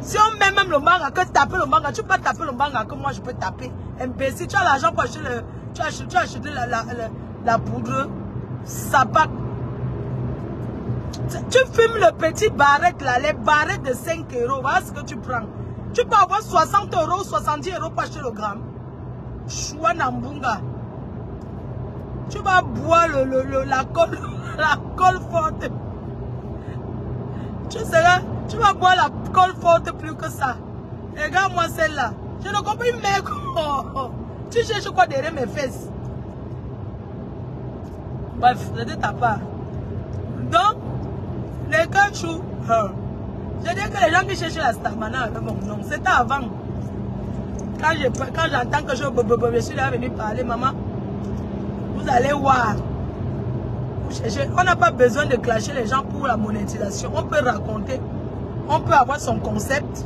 Si on met même le manga, que taper le manga, tu peux pas taper le manga que moi je peux taper. Imbécile, tu as l'argent pour acheter le. Tu as acheté la poudre. Sapac. Tu fumes le petit barrette là, les barrettes de 5 €. Voilà ce que tu prends. Tu peux avoir 60 €, 70 € pour acheter le gramme. Choua Nambunga. Tu vas boire la colle forte. Tu vas boire la colle forte plus que ça. Regarde-moi celle-là. Je ne comprends pas, mec. Tu cherches quoi derrière mes fesses? Bref, c'était ta part. Donc, les cachous. Je dis que les gens qui cherchent la Starmana avec mon nom, c'était avant. Quand j'entends que je suis là venu parler, maman, vous allez voir. On n'a pas besoin de clasher les gens pour la monétisation. On peut raconter, on peut avoir son concept.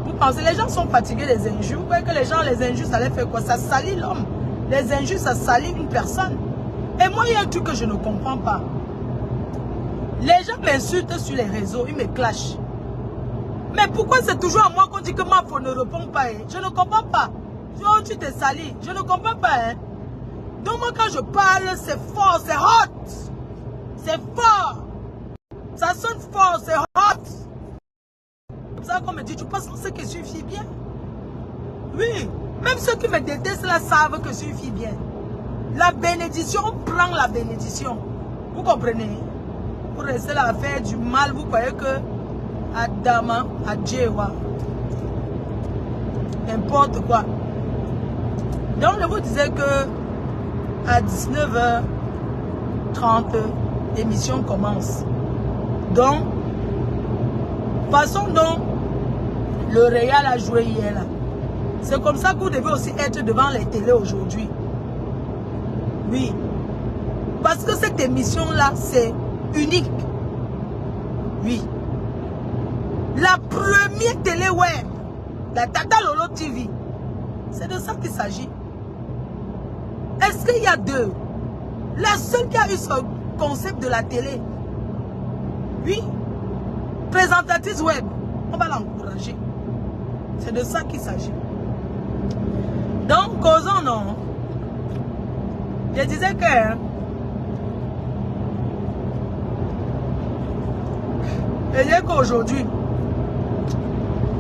Vous pensez, les gens sont fatigués des injures. Vous voyez que les gens, les injures, ça les fait quoi? Ça salit l'homme. Les injures, ça salit une personne. Et moi, il y a un truc que je ne comprends pas. Les gens m'insultent sur les réseaux, ils me clashent. Mais pourquoi c'est toujours à moi qu'on dit que ma faute ne répond pas? Je ne comprends pas. Oh, tu t'es sali. Je ne comprends pas. Hein? Donc moi, quand je parle, c'est fort, c'est hot. C'est fort. Ça sonne fort, c'est hot. C'est ça qu'on me dit, tu penses que c'est que suffit bien? Oui. Même ceux qui me détestent là savent que suffit bien. La bénédiction, on prend la bénédiction. Vous comprenez? Pour rester là à faire du mal, vous croyez que Adama, Adjewa, n'importe quoi. Donc je vous disais que à 19h30, l'émission commence. Donc, façon dont le Real a joué hier là. C'est comme ça que vous devez aussi être devant les télés aujourd'hui. Oui. Parce que cette émission-là, c'est unique. Oui. La première télé web, la Tata Lolo TV, c'est de ça qu'il s'agit. Est-ce qu'il y a deux? La seule qui a eu ce concept de la télé. Oui. Présentatrice web, on va l'encourager. C'est de ça qu'il s'agit. Donc, causons non. Je disais que qu'aujourd'hui,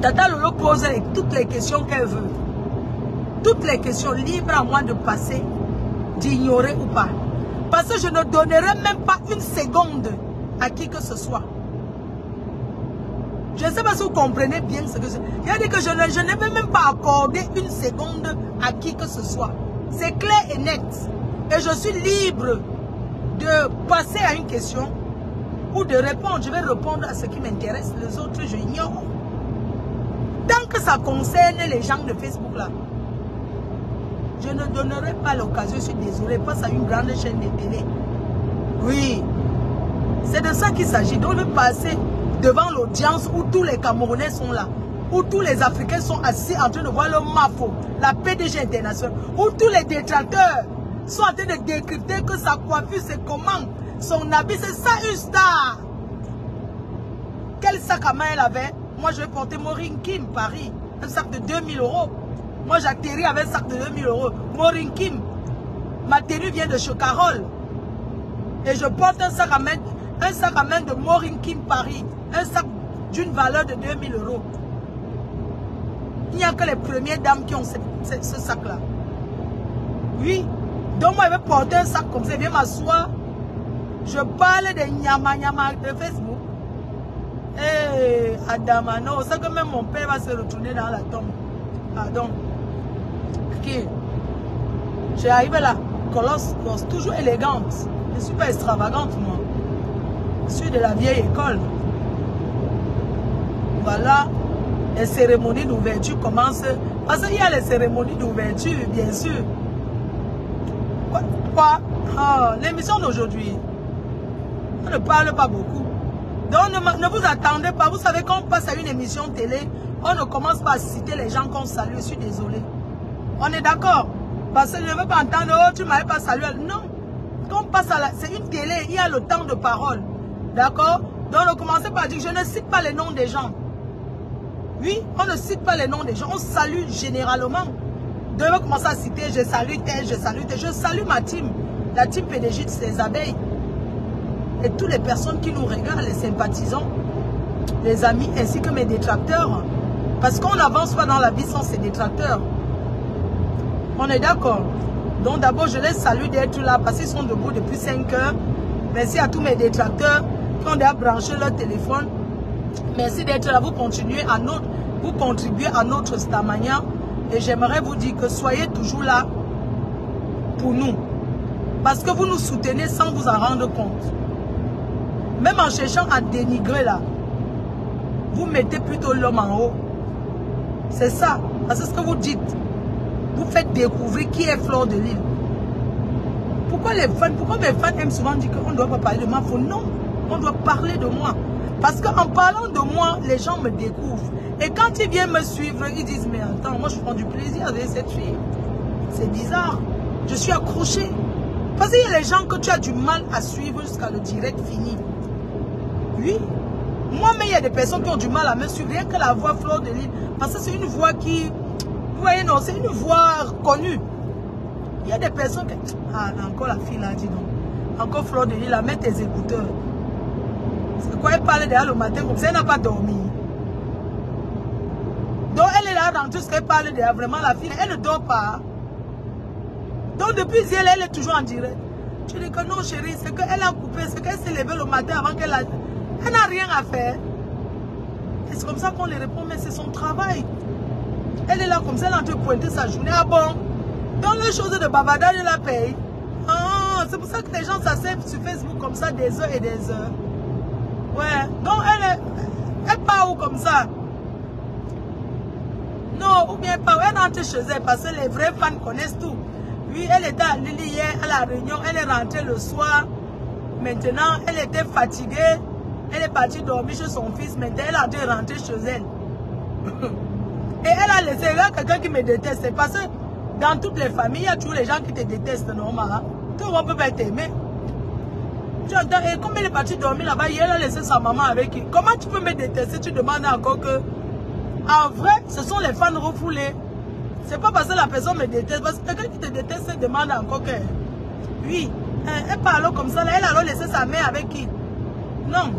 Tata Lolo pose toutes les questions qu'elle veut. Toutes les questions, libres à moi de passer, d'ignorer ou pas. Parce que je ne donnerai même pas une seconde à qui que ce soit. Je ne sais pas si vous comprenez bien ce que c'est. Il a dit que je ne vais même pas accorder une seconde à qui que ce soit. C'est clair et net. Et je suis libre de passer à une question ou de répondre. Je vais répondre à ce qui m'intéresse. Les autres, je ignore. Tant que ça concerne les gens de Facebook là, je ne donnerai pas l'occasion, je suis désolé, face à une grande chaîne de télé. Oui, c'est de ça qu'il s'agit. Donc, de passer devant l'audience où tous les Camerounais sont là, où tous les Africains sont assis en train de voir le MAFO, la PDG internationale, où tous les détracteurs sont en train de décrypter que sa coiffure, c'est comment, son habit, c'est ça une star. Quel sac à main elle avait? Moi, je vais porter Maureen Kim, Paris, un sac de 2000 €. Moi, j'atterris avec un sac de 2000 €. Maureen Kim, ma tenue vient de chez Carole. Et je porte un sac à main de Maureen Kim, Paris. Un sac d'une valeur de 2000 €. Il n'y a que les premières dames qui ont ce sac-là. Oui. Donc, moi, je vais porter un sac comme ça. Je viens m'asseoir. Je parle de nyama de Facebook. Eh, Adama, non, c'est que même mon père va se retourner dans la tombe. Pardon. Ok. J'ai arrivé là, colosse, toujours élégante. Je ne suis pas extravagante, moi. Je suis de la vieille école. Voilà. Les cérémonies d'ouverture commencent. Parce qu'il y a les cérémonies d'ouverture, bien sûr. Quoi? Ah, l'émission d'aujourd'hui, on ne parle pas beaucoup. Donc ne vous attendez pas. Vous savez, quand on passe à une émission télé, on ne commence pas à citer les gens qu'on salue. Je suis désolé. On est d'accord? Parce que je ne veux pas entendre, oh, tu ne m'avais pas salué. Non. Quand on passe à la... C'est une télé, il y a le temps de parole. D'accord? Donc ne commencez pas à dire, je ne cite pas les noms des gens. Oui, on ne cite pas les noms des gens, on salue généralement. De devez commencer à citer, je salue tel, je salue tel. Je salue ma team, la team PDG de ces abeilles. Et toutes les personnes qui nous regardent, les sympathisants, les amis, ainsi que mes détracteurs. Parce qu'on n'avance pas dans la vie sans ces détracteurs. On est d'accord. Donc d'abord, je les salue d'être là parce qu'ils sont debout depuis 5 heures. Merci à tous mes détracteurs qui ont déjà branché leur téléphone. Merci d'être là. Vous continuez à notre, vous contribuez à notre Stamania. Et j'aimerais vous dire que soyez toujours là pour nous. Parce que vous nous soutenez sans vous en rendre compte. Même en cherchant à dénigrer là, vous mettez plutôt l'homme en haut. C'est ça. Parce que ce que vous dites, vous faites découvrir qui est Fleur de Lille. Pourquoi mes fans aiment souvent dire qu'on ne doit pas parler de moi? Non, on doit parler de moi. Parce qu'en parlant de moi, les gens me découvrent. Et quand ils viennent me suivre, ils disent, mais attends, moi je prends du plaisir avec cette fille. C'est bizarre. Je suis accroché. Parce qu'il y a les gens que tu as du mal à suivre jusqu'à le direct fini. Oui. Moi-même, il y a des personnes qui ont du mal à me suivre. Rien que la voix Fleur de Lille. Parce que c'est une voix qui... Vous voyez, non, c'est une voix connue. Il y a des personnes qui... Ah, encore la fille là, dis donc. Encore Fleur de Lille, là, mets tes écouteurs. C'est quoi, elle parle déjà le matin comme ça, elle n'a pas dormi. Donc, elle est là dans tout ce qu'elle parle déjà. Vraiment, la fille, elle ne dort pas. Donc, depuis hier, elle est toujours en direct. Je dis que non, chérie, c'est qu'elle a coupé, c'est qu'elle s'est levée le matin avant qu'elle a... Elle n'a rien à faire. Et c'est comme ça qu'on lui répond, mais c'est son travail. Elle est là comme ça, elle est en train de pointer sa journée. Ah bon? Dans les choses de bavardage, elle la paye. Ah, c'est pour ça que les gens s'asseyent sur Facebook comme ça des heures et des heures. Ouais. Donc elle part où comme ça? Non, ou bien elle part où? Elle rentre chez elle parce que les vrais fans connaissent tout. Oui, elle était à Lili hier à la réunion, elle est rentrée le soir. Maintenant, elle était fatiguée. Elle est partie dormir chez son fils. Maintenant, elle a dû rentrer chez elle. Et elle a laissé quelqu'un qui me déteste. C'est parce que dans toutes les familles, il y a toujours les gens qui te détestent, normal. Tout le monde peut pas t'aimer. Et comme elle est partie dormir là-bas, elle a laissé sa maman avec qui. Comment tu peux me détester? Tu demandes encore que... En vrai, ce sont les fans refoulés. C'est pas parce que la personne me déteste. Parce que quelqu'un qui te déteste se demande encore que... Oui, elle parle comme ça. Là, elle a alors laissé sa mère avec qui? Non.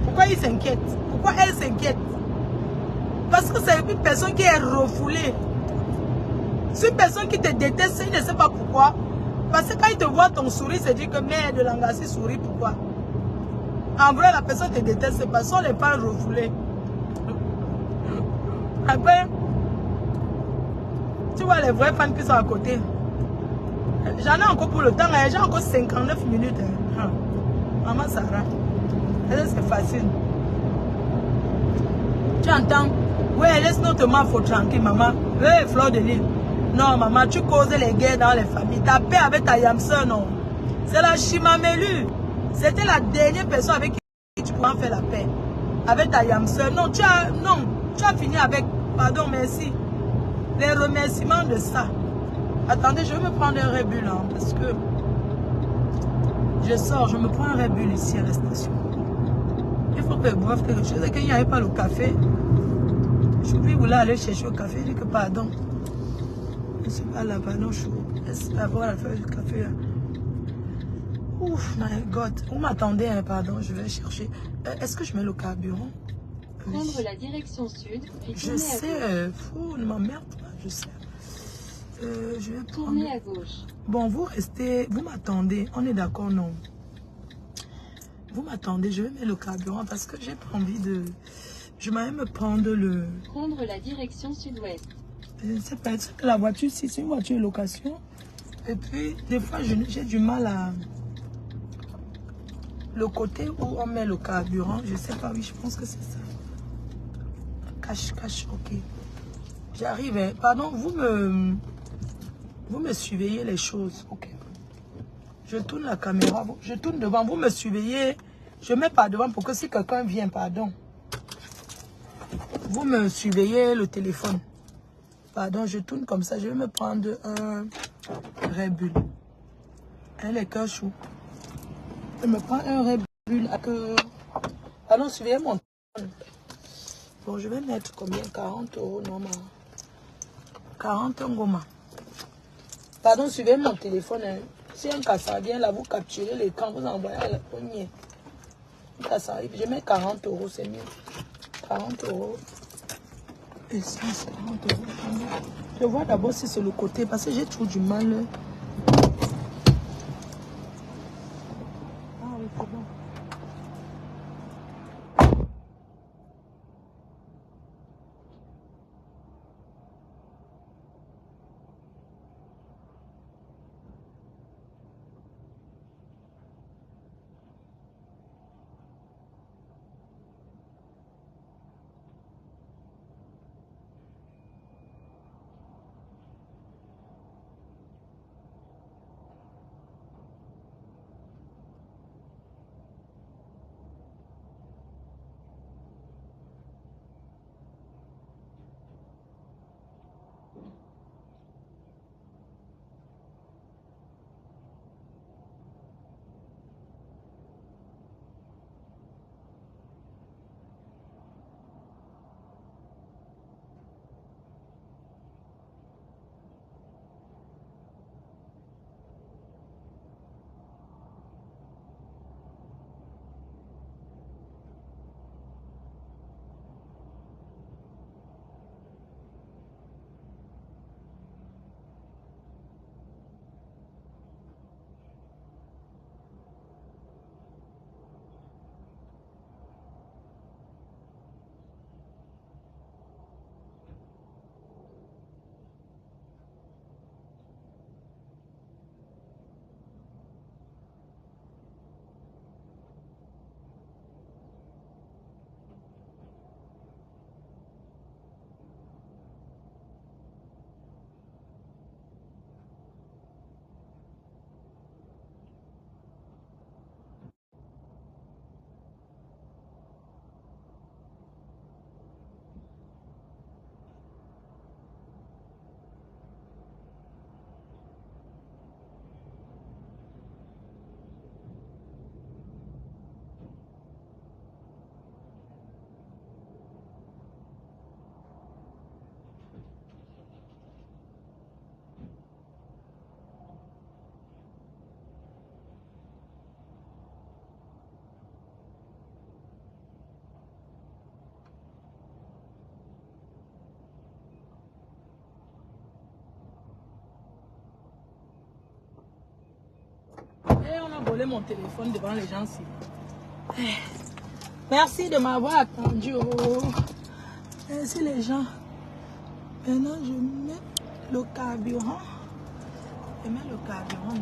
Pourquoi il s'inquiète? Pourquoi elle s'inquiète? Parce que c'est une personne qui est refoulée. C'est une personne qui te déteste, il ne sait pas pourquoi. Parce que quand il te voit ton sourire, il se dit que mère de Langassi sourit, pourquoi? En vrai, la personne te déteste, c'est parce qu'on n'est pas refoulé. Après, tu vois les vrais fans qui sont à côté. J'en ai encore pour le temps, j'ai encore 59 minutes. Maman Sarah, c'est facile. Tu entends? Ouais, laisse notre mafo tranquille, maman. Ouais, Fleur de Lille. Non, maman, tu causes les guerres dans les familles. Ta paix avec ta Yamseur, non. C'est la Chimamelu. C'était la dernière personne avec qui tu pouvais faire la paix. Avec ta Yamseur. Non, tu as fini avec... Pardon, merci. Les remerciements de ça. Attendez, je vais me prendre un Red Bull, hein, parce que... Je sors, je me prends un Red Bull ici à la station. Il faut que je boive quelque chose. Et qu'il n'y avait pas le café. Je voulais aller chercher le café. Je dis que pardon. Je ne suis pas là, pardon, je vais avoir la feuille de café là. Ouf, my God. Vous m'attendez, hein, pardon, je vais chercher. Est-ce que je mets le carburant? Prendre la direction sud, puis je sais, ne m'emmerde pas, je sais. Je vais tourner à gauche. Bon, vous restez, vous m'attendez, on est d'accord, non? Vous m'attendez, je vais mettre le carburant parce que j'ai pas envie de... Je vais même prendre le... Prendre la direction sud-ouest. Je ne sais pas, est-ce que la voiture, si c'est une voiture location? Et puis, des fois, j'ai du mal à... Le côté où on met le carburant, je ne sais pas, oui, je pense que c'est ça. Cache, ok. J'arrive, hein. Pardon, vous me surveillez les choses, ok. Je tourne la caméra, je tourne devant, vous me surveillez. Je ne mets pas devant pour que si quelqu'un vient, pardon. Vous me surveillez le téléphone. Pardon, je tourne comme ça. Je vais me prendre un Red Bull. Elle est cœur chaud. Je me prends un Red Bull à que... Pardon, surveillez mon téléphone. Bon, je vais mettre combien? 40 euros, non, 40 ngoma. Pardon, suivez mon téléphone. Hein. Si un cassard vient là, vous capturez l'écran, vous envoyez à la poignée. Je mets 40 euros, c'est mieux. 40 euros. Et ça, c'est 40 euros. Je vois d'abord si c'est le côté, parce que j'ai toujours du mal. Ah oui, c'est bon. Et on a volé mon téléphone devant les gens ici. Merci de m'avoir attendu. Oh. Merci les gens. Maintenant, je mets le carburant. Je mets le carburant.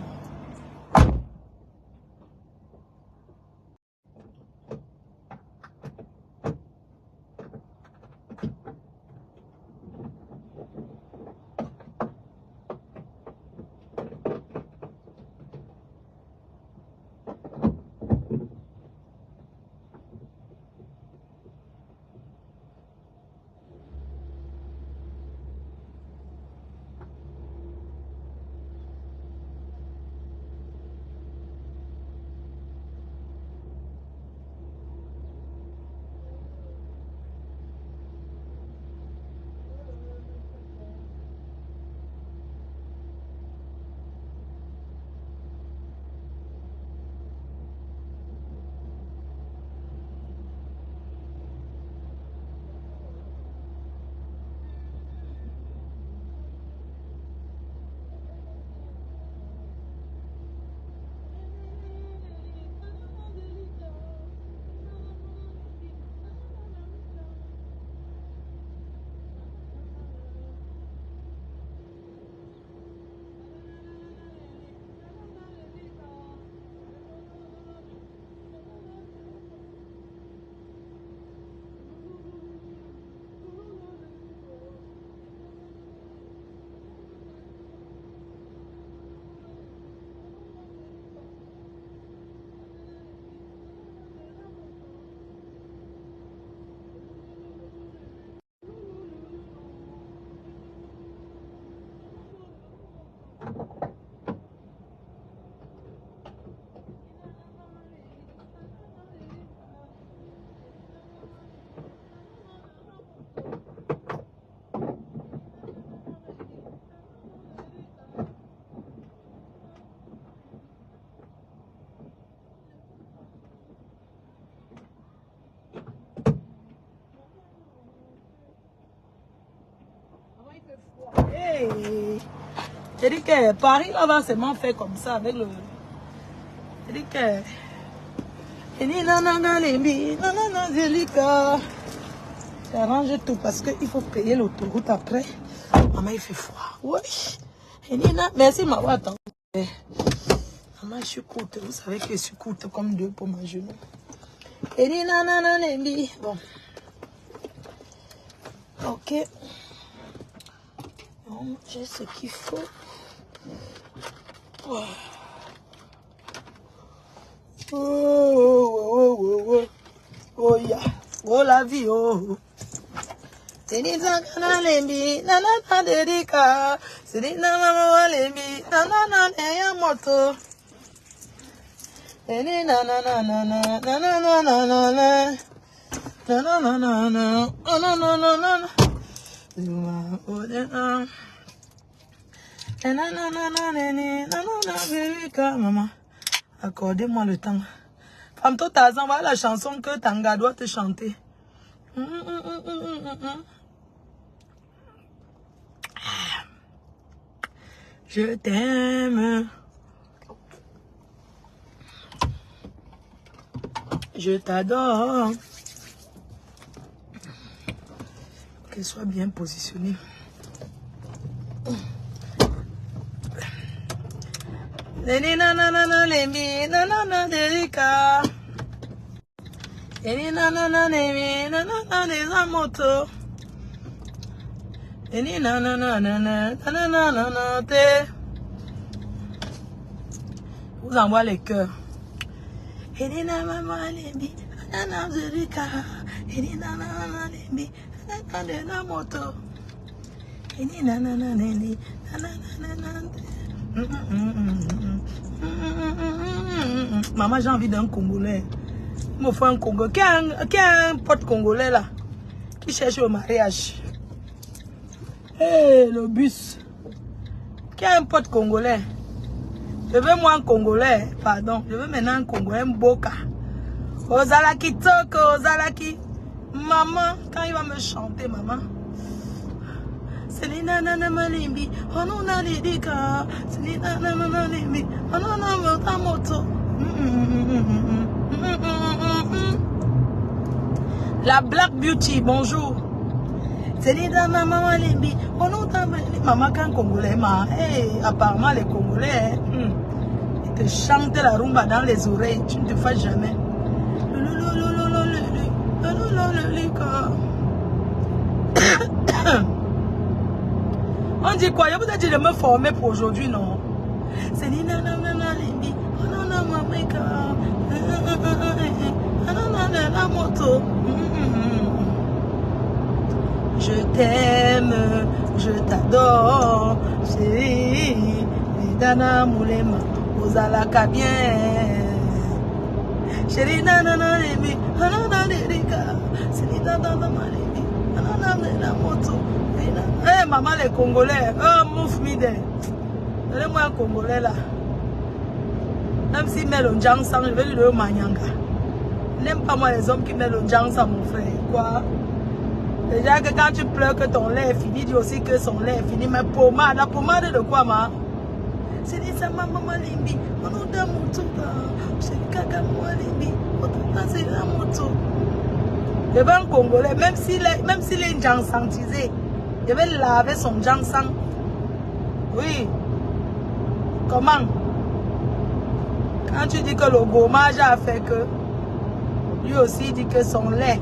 Hey. J'ai dit que Paris là va seulement faire comme ça avec le. J'ai dit que. J'arrange tout parce qu'il faut payer l'autoroute après. Maman, il fait froid. Oui. Merci, maman. Attends. Maman, je suis courte. Vous savez que je suis courte comme deux pour ma genou. Bon. Ok. Bon, j'ai ce qu'il faut. Oh. Oh, yeah. Oh, la vie, oh. C'est ni zakana lembi, nana dedika. C'est ni mama lembi, nana neya moto. C'est ni nana maman, accordez-moi le temps. Femme, toi, t'as envoyé la chanson que Tanga doit te chanter. Je t'aime. Je t'adore. Qu'elle soit bien positionnée. Neni nanana lembi nanana delika. Neni nanana lembi nanana desamoto. Neni nanana nanana te. Vous envoie les cœurs. Neni nanana lembi nanana delika. Neni nanana lembi nanana desamoto. Neni nanana lembi nanana. Maman, j'ai envie d'un Congolais. Il me faut un Congolais. Qui a un pote congolais là? Qui cherche au mariage? Hey, le bus. Qui a un pote congolais? Je veux moi un Congolais. Pardon. Je veux maintenant un Congolais, un Boka. Ozalaki Toko, Ozalaki. Maman, quand il va me chanter, maman. C'est les nanana malimbi, on en a les dégâts. C'est les nanana malimbi, on en a un moto. La Black Beauty, bonjour. C'est les nanana malimbi, on en a maman quand Congolais, apparemment les Congolais, ils te chantent la rumba dans les oreilles, tu ne te fais jamais. On dit quoi? Je vous ai dit de me former pour aujourd'hui, non? C'est ni nanana limbi, nanana mameka, nanana la moto. Je t'aime, je t'adore, chérie. Dana moulema, ozalaka bien. Chérie nanana limbi, nanana derika, c'est ni nanana limbi, nanana la moto. Eh maman les Congolais, mouf mide. Donnez-moi un Congolais là. Même s'il met le jangsang, je vais lui donner manyanga. N'aime pas moi les hommes qui mettent le jangsang mon frère. Quoi? Déjà que quand tu pleures que ton lait est fini, dis aussi que son lait est fini. Mais pommade, la pommade de quoi ma? C'est dit ça maman limbi. On nous donne mon tour. C'est caca moi limbi. C'est la moto. Je veux un Congolais, même s'il est jansantisé. Je vais laver son jangsang. Oui. Comment? Quand tu dis que le gommage a fait que, lui aussi dit que son lait,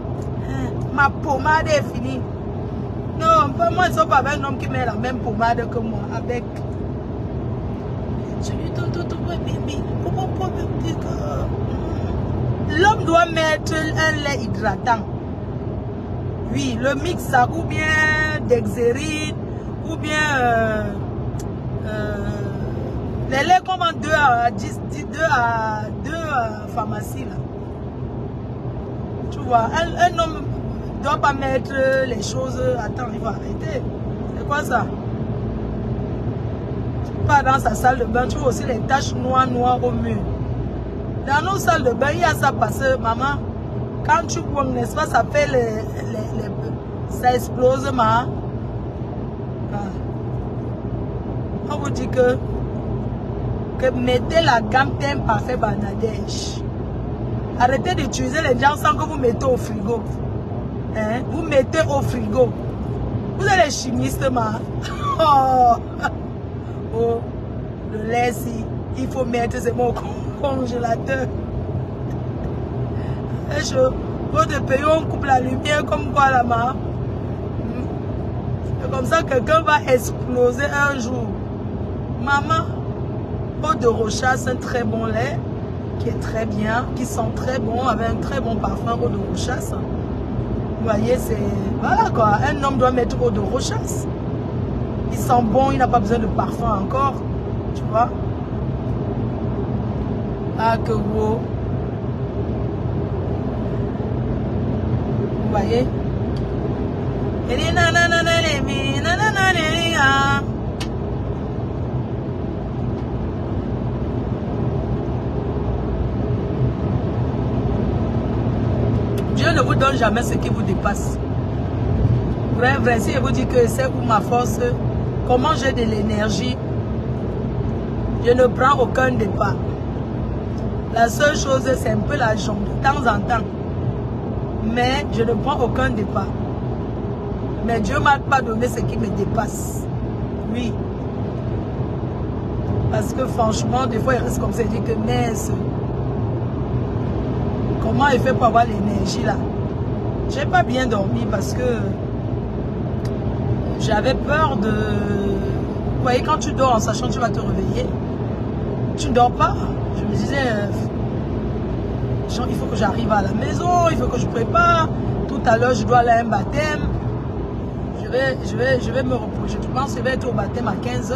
ma pommade est finie. Non, pas moi, ils sont pas avec un homme qui met la même pommade que moi. Avec. L'homme doit mettre un lait hydratant. Oui, le mix, ou bien d'exérine, ou bien les laits qu'on vend 2 à 10, 2 à pharmacie là. Tu vois, un homme ne doit pas mettre les choses. Attends, il va arrêter. C'est quoi ça? Tu pars dans sa salle de bain, tu vois aussi les taches noires au mur. Dans nos salles de bain, il y a ça parce que maman, quand tu bois, n'est-ce pas, ça fait ça explose, ma. Ah. On vous dit que mettez la gamme thème parfait Bangladesh. Arrêtez d'utiliser les gens sans que vous mettez au frigo. Hein? Vous mettez au frigo. Vous êtes les chimistes, ma. Oh. Oh. Le lait, si. Il faut mettre, c'est mon congélateur. Votre pays, on coupe la lumière comme quoi la main. C'est comme ça que quelqu'un va exploser un jour. Maman, eau de Rochas, un très bon lait qui est très bien, qui sent très bon, avec un très bon parfum, eau de Rochas. Vous voyez, c'est... Voilà quoi, un homme doit mettre eau de Rochas. Il sent bon, il n'a pas besoin de parfum encore. Tu vois? Ah, que beau. Vous voyez? Dieu ne vous donne jamais ce qui vous dépasse. Vrai, vrai, si je vous dis que c'est où ma force, comment j'ai de l'énergie, je ne prends aucun départ. La seule chose, c'est un peu l'argent, de temps en temps. Mais je ne prends aucun départ. Mais Dieu ne m'a pas donné ce qui me dépasse. Oui. Parce que franchement, des fois, il reste comme ça, il dit que mince. Comment il fait pour avoir l'énergie là? J'ai pas bien dormi parce que j'avais peur de... Vous voyez, quand tu dors en sachant que tu vas te réveiller, tu ne dors pas. Je me disais, il faut que j'arrive à la maison, il faut que je prépare. Tout à l'heure, je dois aller à un baptême. Je vais me reposer. Je pense que je vais être au baptême à 15 h.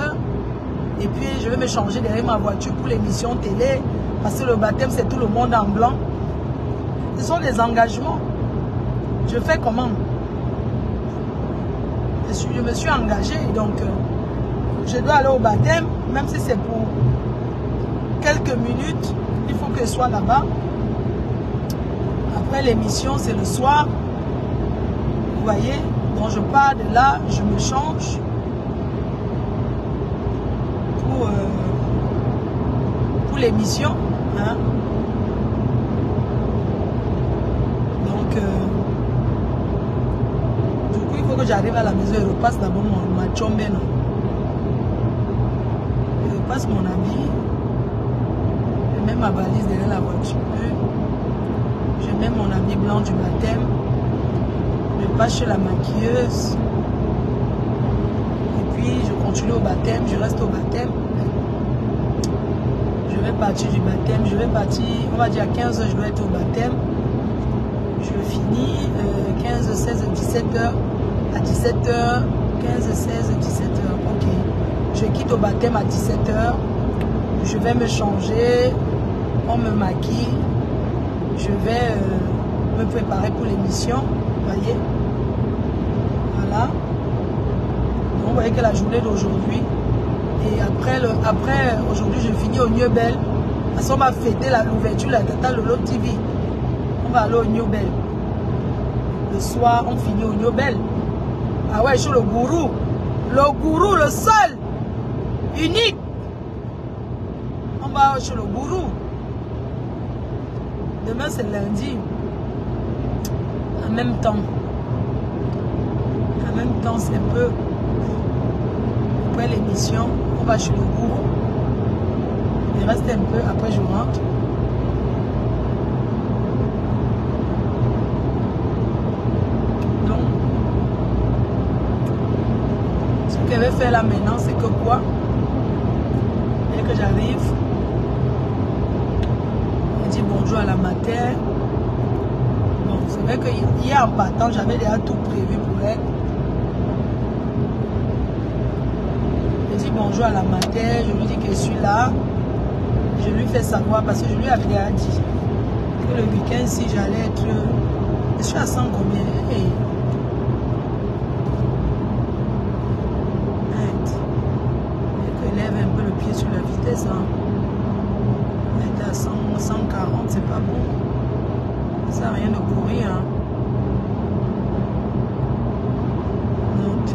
Et puis, je vais me changer derrière ma voiture pour l'émission télé. Parce que le baptême, c'est tout le monde en blanc. Ce sont des engagements. Je fais comment? Je me suis engagée. Donc, je dois aller au baptême. Même si c'est pour quelques minutes, il faut que je sois là-bas. Après l'émission, c'est le soir. Vous voyez? Donc je pars de là, je me change pour l'émission. Hein? Donc, du coup, il faut que j'arrive à la maison et repasse d'abord ma tchombeno. Je repasse mon habit. Je mets ma valise derrière la voiture. Je mets mon habit blanc du baptême. Je passe chez la maquilleuse. Et puis je continue au baptême. Je reste au baptême. Je vais partir du baptême. Je vais partir, on va dire à 15 h, je dois être au baptême. Je finis 15, 16, 17 h. À 17 h, 15, 16, 17 h. Ok. Je quitte au baptême à 17 h. Je vais me changer. On me maquille. Je vais me préparer pour l'émission. Vous voyez? Voilà. Donc, vous voyez que la journée d'aujourd'hui. Et après aujourd'hui, je finis au New Bell. Parce qu'on va fêter l'ouverture de la Tata Lolo TV. On va aller au New Bell. Le soir, on finit au New Bell. Ah ouais, je suis le gourou. Le gourou, le seul. Unique. On va chez le gourou. Demain, c'est lundi. En même temps, c'est un peu après l'émission, on va chez le gourou. Il reste un peu, après je rentre. Donc, ce que je vais faire là maintenant, c'est que quoi? Dès que j'arrive, je dis bonjour à la mater. Bon, c'est vrai que hier en partant, j'avais déjà tout prévu pour elle. Je dis bonjour à la mater, je lui dis que je suis là. Je lui fais savoir parce que je lui avais déjà dit que le week-end, si j'allais être... Je suis à 100 combien? Hey. Je lève un peu le pied sur la vitesse. Hein. On est à 100, 140, c'est pas bon. Ça n'a rien de courir. Hein. Donc,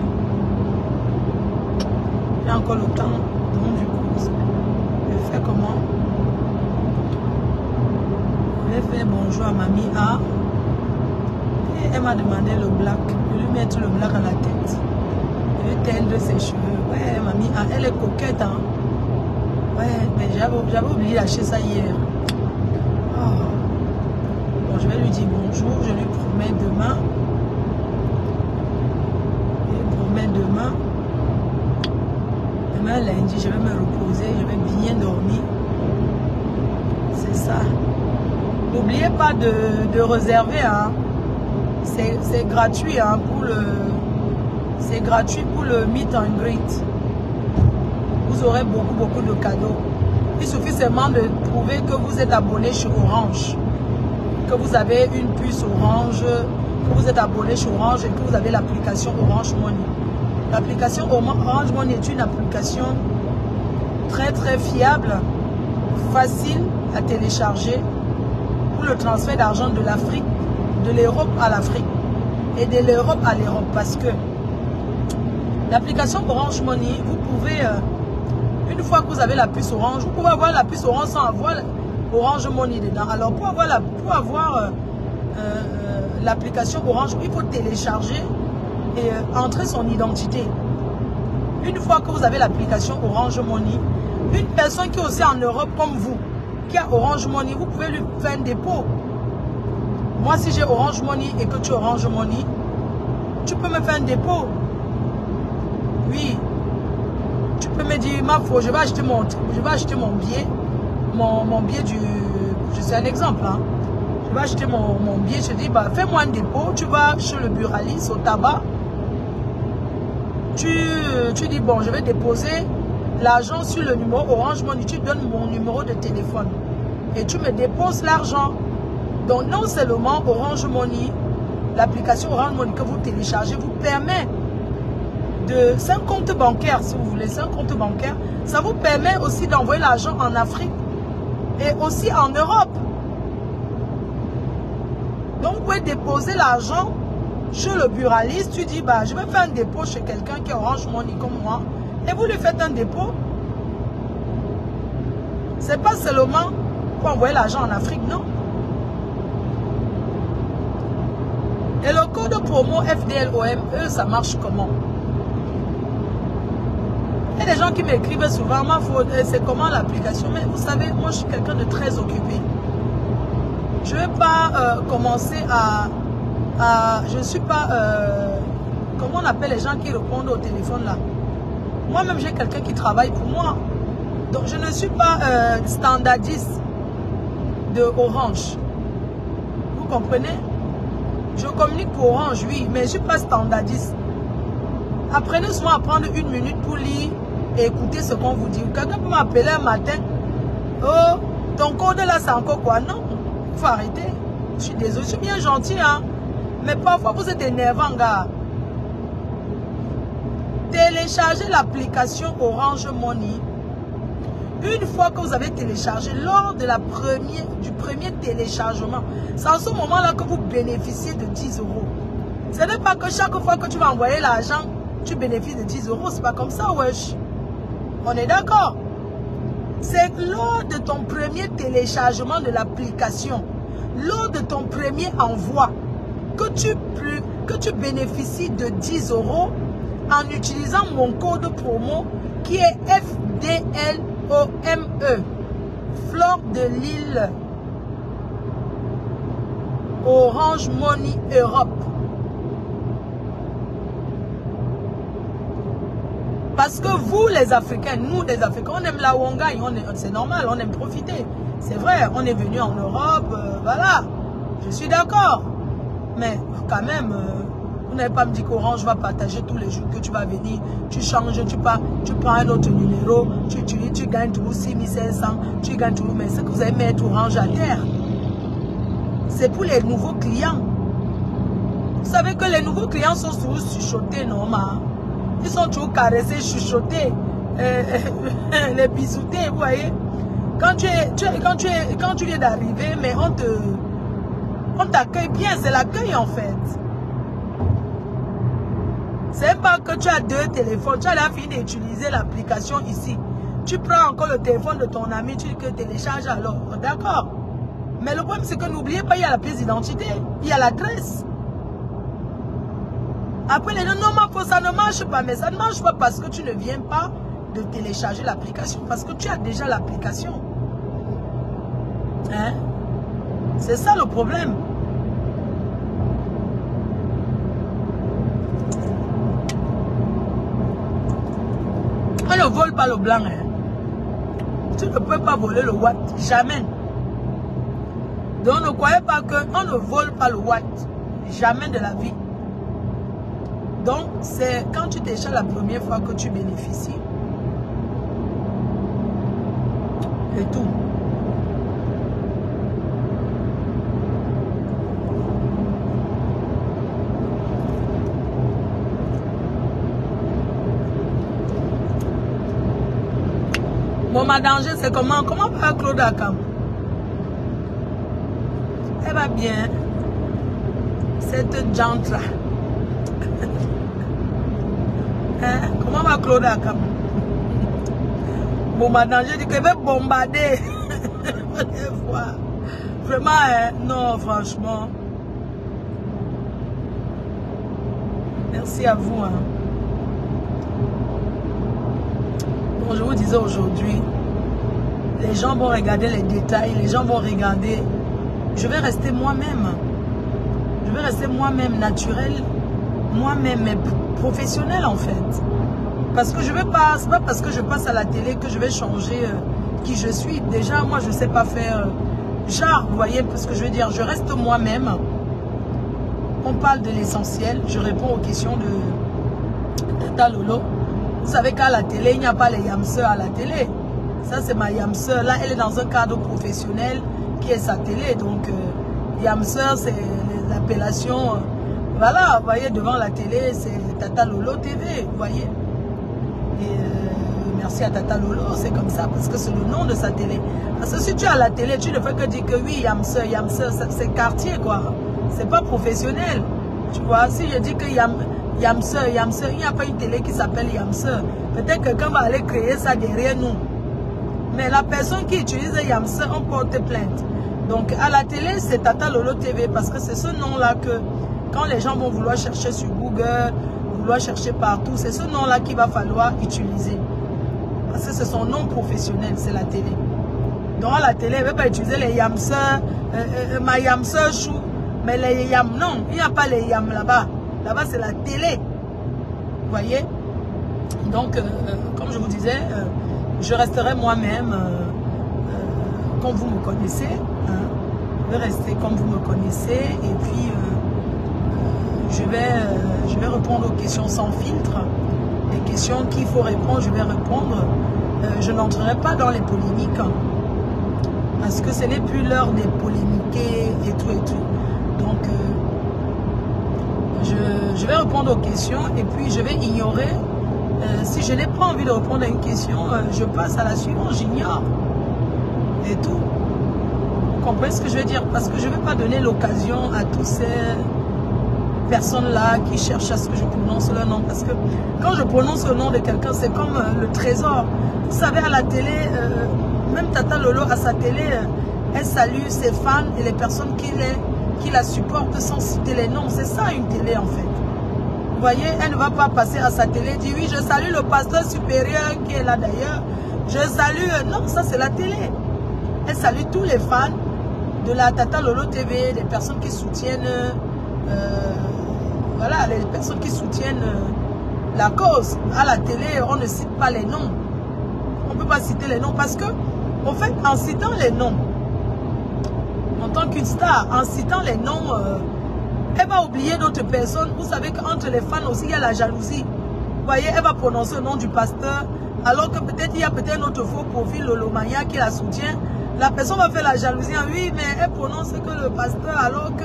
J'ai encore le temps. Donc du coup, je fais comment? Je vais faire bonjour à mamie A. Et elle m'a demandé le black. Je vais lui mettre le black à la tête. Je vais teindre ses cheveux. Ouais, mamie A, elle est coquette, hein. Ouais, mais j'avais oublié d'acheter ça hier. Oh. Bon, je vais lui dire bonjour. Je lui promets demain. Je promets demain. Demain lundi, je vais me reposer. Je vais bien dormir. C'est ça. N'oubliez pas de réserver. Hein. C'est gratuit hein, pour le. C'est gratuit pour le meet and greet. Vous aurez beaucoup de cadeaux. Il suffit seulement de prouver que vous êtes abonné chez Orange, que vous avez une puce Orange, que vous êtes abonné chez Orange et que vous avez l'application Orange Money. L'application Orange Money est une application très fiable, facile à télécharger pour le transfert d'argent de l'Afrique, de l'Europe à l'Afrique et de l'Europe à l'Europe parce que l'application Orange Money, vous pouvez, une fois que vous avez la puce Orange, vous pouvez avoir la puce Orange sans avoir Orange Money dedans. Alors pour avoir l'application Orange, il faut télécharger et entrer son identité. Une fois que vous avez l'application Orange Money, une personne qui est aussi en Europe comme vous, qui a Orange Money, vous pouvez lui faire un dépôt. Moi, si j'ai Orange Money et que tu as Orange Money, tu peux me faire un dépôt. Oui. Tu peux me dire, ma foi, je vais acheter mon billet. Mon billet du... Je sais un exemple. Hein. Je vais acheter mon billet. Je dis, bah, fais-moi un dépôt. Tu vas chez le buraliste au tabac. Tu dis, bon, je vais déposer l'argent sur le numéro Orange Money. Tu donnes mon numéro de téléphone. Et tu me déposes l'argent. Donc, non seulement Orange Money, l'application Orange Money que vous téléchargez vous permet de... C'est un compte bancaire, si vous voulez. C'est un compte bancaire. Ça vous permet aussi d'envoyer l'argent en Afrique et aussi en Europe. Donc, vous pouvez déposer l'argent chez le buraliste. Tu dis, bah, je vais faire un dépôt chez quelqu'un qui est Orange Money comme moi. Et vous lui faites un dépôt. C'est pas seulement pour envoyer l'argent en Afrique, non. Et le code promo FDLOM, eux, ça marche comment? Il y a des gens qui m'écrivent souvent, c'est comment l'application? Mais vous savez, moi je suis quelqu'un de très occupé. Je ne vais pas commencer je ne suis pas... comment on appelle les gens qui répondent au téléphone là? Moi-même, j'ai quelqu'un qui travaille pour moi. Donc, je ne suis pas standardiste de Orange. Vous comprenez? Je communique pour Orange, oui, mais je ne suis pas standardiste. Apprenez souvent à prendre une minute pour lire et écouter ce qu'on vous dit. Quelqu'un peut m'appeler un matin. Oh, ton code là, c'est encore quoi? Non, il faut arrêter. Je suis désolé, je suis bien gentil, hein. Mais parfois, vous êtes énervant, gars. Téléchargez l'application Orange Money. Une fois que vous avez téléchargé, lors de du premier téléchargement, c'est en ce moment-là que vous bénéficiez de 10 euros. Ce n'est pas que chaque fois que tu vas envoyer l'argent, tu bénéficies de 10 euros. C'est pas comme ça, wesh. On est d'accord? C'est lors de ton premier téléchargement de l'application, lors de ton premier envoi, que tu bénéficies de 10 euros en utilisant mon code promo qui est FDLOME, Fleur de Lille, Orange Money Europe. Parce que vous les Africains, nous les Africains, on aime là où on gagne, c'est normal, on aime profiter. C'est vrai, on est venu en Europe, voilà, je suis d'accord. Mais quand même, vous n'avez pas me dit qu'Orange va partager tous les jours que tu vas venir, tu changes, tu prends un autre numéro, tu gagnes toujours 6500, tu gagnes toujours, mais c'est que vous allez mettre Orange à terre. C'est pour les nouveaux clients. Vous savez que les nouveaux clients sont toujours chuchotés, normal. Ils sont toujours caressés, chuchotés, les bisoutés, vous voyez. Quand tu viens d'arriver, mais on t'accueille bien, c'est l'accueil en fait. C'est pas que tu as 2 téléphones. Tu as déjà fini d'utiliser l'application ici. Tu prends encore le téléphone de ton ami, tu le télécharges alors. D'accord. Mais le problème, c'est que n'oubliez pas, il y a la pièce d'identité. Il y a l'adresse. Après, les gens, non, ça ne marche pas. Mais ça ne marche pas parce que tu ne viens pas de télécharger l'application. Parce que tu as déjà l'application. Hein? C'est ça le problème. On ne vole pas le blanc. Hein? Tu ne peux pas voler le white. Jamais. Donc ne croyez pas qu'on ne vole pas le white. Jamais de la vie. Donc c'est quand tu télécharges la première fois que tu bénéficies. Et tout. Bon, ma danger, c'est comment? Comment va Claude Akam? Elle va bien. Cette jante-là. Hein? Comment va Claude Akam? Bon, ma danger dit qu'elle va bombarder. Vraiment, hein? Non, franchement. Merci à vous. Hein? Bon, je vous disais aujourd'hui, les gens vont regarder les détails, les gens vont regarder. Je vais rester moi-même. Je vais rester moi-même, naturel, moi-même, mais professionnel en fait. Parce que je vais pas, c'est pas parce que je passe à la télé que je vais changer qui je suis. Déjà, moi, je ne sais pas faire genre, vous voyez ce que je veux dire. Je reste moi-même. On parle de l'essentiel. Je réponds aux questions de Tata Lolo. Vous savez qu'à la télé, il n'y a pas les yamseurs à la télé. Ça, c'est ma yamseur. Là, elle est dans un cadre professionnel qui est sa télé. Donc, yamseur, c'est l'appellation. Voilà, vous voyez, devant la télé, c'est Tata Lolo TV, vous voyez. Et merci à Tata Lolo, c'est comme ça, parce que c'est le nom de sa télé. Parce que si tu es à la télé, tu ne fais que dire que oui, yamseur, c'est quartier, quoi. C'est pas professionnel. Tu vois, si je dis que Yamseur, il n'y a pas une télé qui s'appelle Yamseur. Peut-être que quelqu'un va aller créer ça derrière nous. Mais la personne qui utilise Yamseur, on porte plainte. Donc à la télé, c'est Tata Lolo TV parce que c'est ce nom-là que quand les gens vont vouloir chercher sur Google, vouloir chercher partout, c'est ce nom-là qu'il va falloir utiliser. Parce que c'est son nom professionnel, c'est la télé. Donc à la télé, elle ne veut pas utiliser les Yamseur, ma Yamseur chou. Mais les yams, non, il n'y a pas les yams là-bas. Là-bas, c'est la télé. Vous voyez? Donc, comme je vous disais, je resterai moi-même comme vous me connaissez. Hein. Je vais rester comme vous me connaissez. Et puis, je vais répondre aux questions sans filtre. Les questions qu'il faut répondre, je vais répondre. Je n'entrerai pas dans les polémiques. Hein, parce que ce n'est plus l'heure des polémiquer et tout et tout. Donc, je vais répondre aux questions et puis je vais ignorer. Si je n'ai pas envie de répondre à une question, je passe à la suivante, j'ignore. Et tout. Vous comprenez ce que je veux dire? Parce que je ne vais pas donner l'occasion à tous ces personnes-là qui cherchent à ce que je prononce leur nom. Parce que quand je prononce le nom de quelqu'un, c'est comme le trésor. Vous savez, à la télé, même Tata Lolo à sa télé, elle salue ses fans et les personnes qui la supportent sans citer les noms. C'est ça une télé en fait. Vous voyez, elle ne va pas passer à sa télé et dire oui, je salue le pasteur supérieur qui est là d'ailleurs. Je salue... Non, ça c'est la télé. Elle salue tous les fans de la Tata Lolo TV, les personnes qui soutiennent... voilà, les personnes qui soutiennent la cause. À la télé, on ne cite pas les noms. On ne peut pas citer les noms parce que, en fait, en citant les noms, en tant qu'une star, en citant les noms, elle va oublier d'autres personnes. Vous savez qu'entre les fans aussi, il y a la jalousie. Vous voyez, elle va prononcer le nom du pasteur, alors que peut-être il y a peut-être un autre faux profil, Lolo Maya, qui la soutient. La personne va faire la jalousie. Oui, mais elle prononce que le pasteur, alors que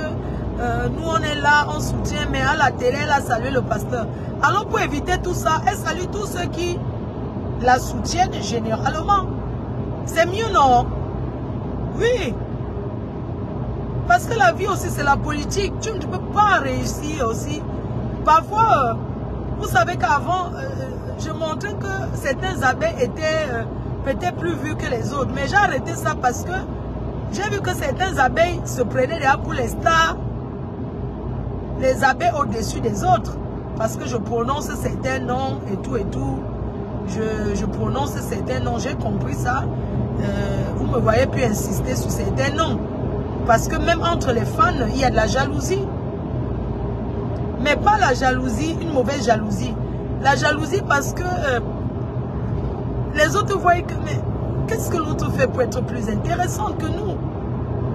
nous, on est là, on soutient, mais à la télé, elle a salué le pasteur. Alors, pour éviter tout ça, elle salue tous ceux qui la soutiennent généralement. C'est mieux, non? Oui. Parce que la vie aussi, c'est la politique. Tu ne peux pas réussir aussi. Parfois, Vous savez qu'avant, je montrais que certains abeilles étaient peut-être plus vus que les autres. Mais j'ai arrêté ça parce que j'ai vu que certains abeilles se prenaient déjà pour les stars. Les abeilles au-dessus des autres. Parce que je prononce certains noms et tout et tout. Je prononce certains noms. J'ai compris ça. Vous me voyez plus insister sur certains noms. Parce que même entre les fans, il y a de la jalousie. Mais pas la jalousie, une mauvaise jalousie. La jalousie parce que les autres voient que... Mais qu'est-ce que l'autre fait pour être plus intéressant que nous?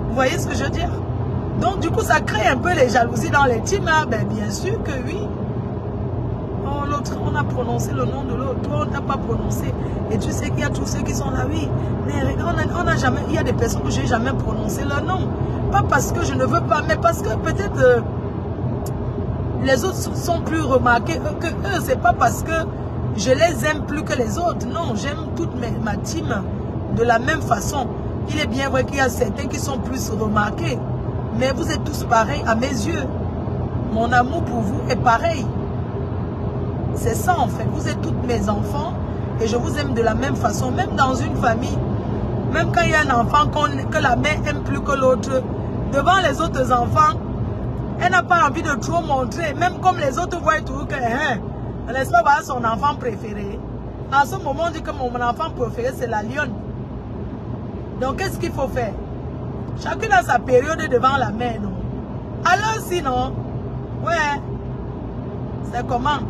Vous voyez ce que je veux dire? Donc du coup, ça crée un peu les jalousies dans les teams. Hein? Ben, bien sûr que oui. Oh, l'autre, on a prononcé le nom de l'autre. Toi, on n'a pas prononcé. Et tu sais qu'il y a tous ceux qui sont là, oui. Mais on a jamais... Il y a des personnes que je n'ai jamais prononcé leur nom. Pas parce que je ne veux pas, mais parce que peut-être... les autres sont plus remarqués que eux. C'est pas parce que je les aime plus que les autres. Non, j'aime toute ma team de la même façon. Il est bien vrai qu'il y a certains qui sont plus remarqués. Mais vous êtes tous pareils à mes yeux. Mon amour pour vous est pareil. C'est ça en fait. Vous êtes toutes mes enfants. Et je vous aime de la même façon. Même dans une famille. Même quand il y a un enfant que la mère aime plus que l'autre. Devant les autres enfants. Elle n'a pas envie de trop montrer. Même comme les autres voient toujours que... elle laisse pas voir son enfant préféré. En ce moment, on dit que mon enfant préféré, c'est la lionne. Donc, qu'est-ce qu'il faut faire? Chacun a sa période devant la mère, non? Alors, sinon... Ouais. C'est comment?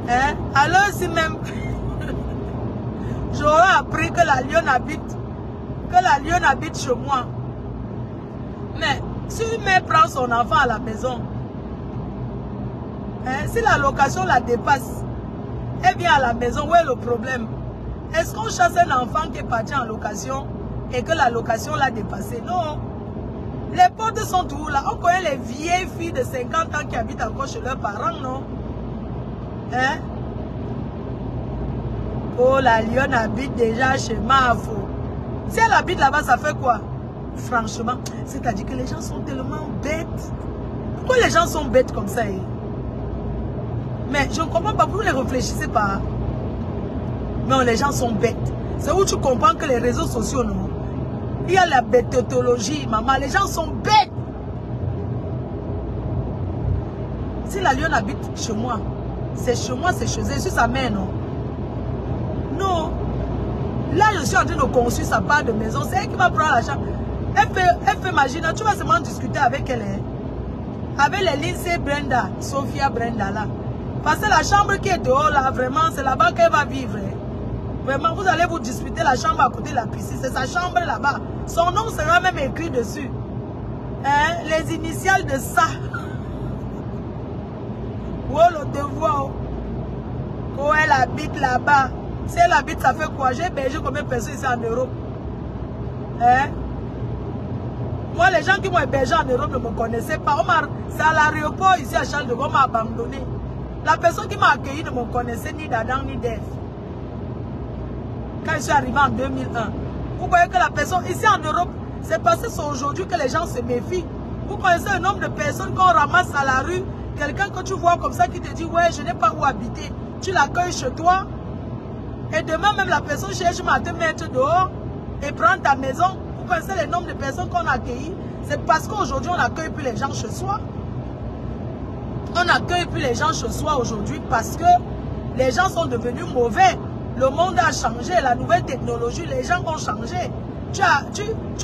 Hein? Alors, si même... j'aurais appris que la lionne habite... Que la lionne habite chez moi. Mais... si une mère prend son enfant à la maison, hein, si la location la dépasse, elle vient à la maison, où est le problème? Est-ce qu'on chasse un enfant qui est parti en location et que la location l'a dépassé? Non. Les portes sont toujours là. On connaît les vieilles filles de 50 ans qui habitent encore chez leurs parents, non? Hein? Oh, la lionne habite déjà chez Mafo. Si elle habite là-bas, ça fait quoi? Franchement, c'est-à-dire que les gens sont tellement bêtes. Pourquoi les gens sont bêtes comme ça? Mais je ne comprends pas, vous ne réfléchissez pas. Non, les gens sont bêtes. C'est où tu comprends que les réseaux sociaux, non? Il y a la bêtologie, maman. Les gens sont bêtes. Si la lionne habite chez moi, c'est chez moi, c'est chez elle, c'est sa mère, non? Non. Là, je suis en train de construire sa part de maison. C'est elle qui va prendre la chambre. Elle fait imaginer, tu vas seulement discuter avec elle. Hein? Avec les Lindsay Brenda, Sophia Brenda là. Parce que la chambre qui est dehors là, vraiment, c'est là-bas qu'elle va vivre. Hein? Vraiment, vous allez vous disputer la chambre à côté de la piscine. C'est sa chambre là-bas. Son nom sera même écrit dessus. Hein? Les initiales de ça. Oh, le devoir. Oh, elle habite là-bas. Si elle habite, ça fait quoi? J'ai hébergé combien de personnes ici en Europe? Hein? Moi, les gens qui m'ont hébergé en Europe ne me connaissaient pas. C'est à l'aéroport ici à Charles de Gaulle, on m'a abandonné. La personne qui m'a accueilli ne me connaissait ni d'Adam ni d'Ève. Quand je suis arrivé en 2001. Vous voyez que la personne, ici en Europe, c'est parce que c'est aujourd'hui que les gens se méfient. Vous connaissez un nombre de personnes qu'on ramasse à la rue. Quelqu'un que tu vois comme ça qui te dit, ouais, je n'ai pas où habiter. Tu l'accueilles chez toi. Et demain même la personne cherche à te mettre dehors et prendre ta maison. Vous connaissez le nombre de personnes qu'on a accueillies. C'est parce qu'aujourd'hui on n'accueille plus les gens chez soi. On n'accueille plus les gens chez soi aujourd'hui parce que les gens sont devenus mauvais. Le monde a changé, la nouvelle technologie, les gens ont changé. Tu es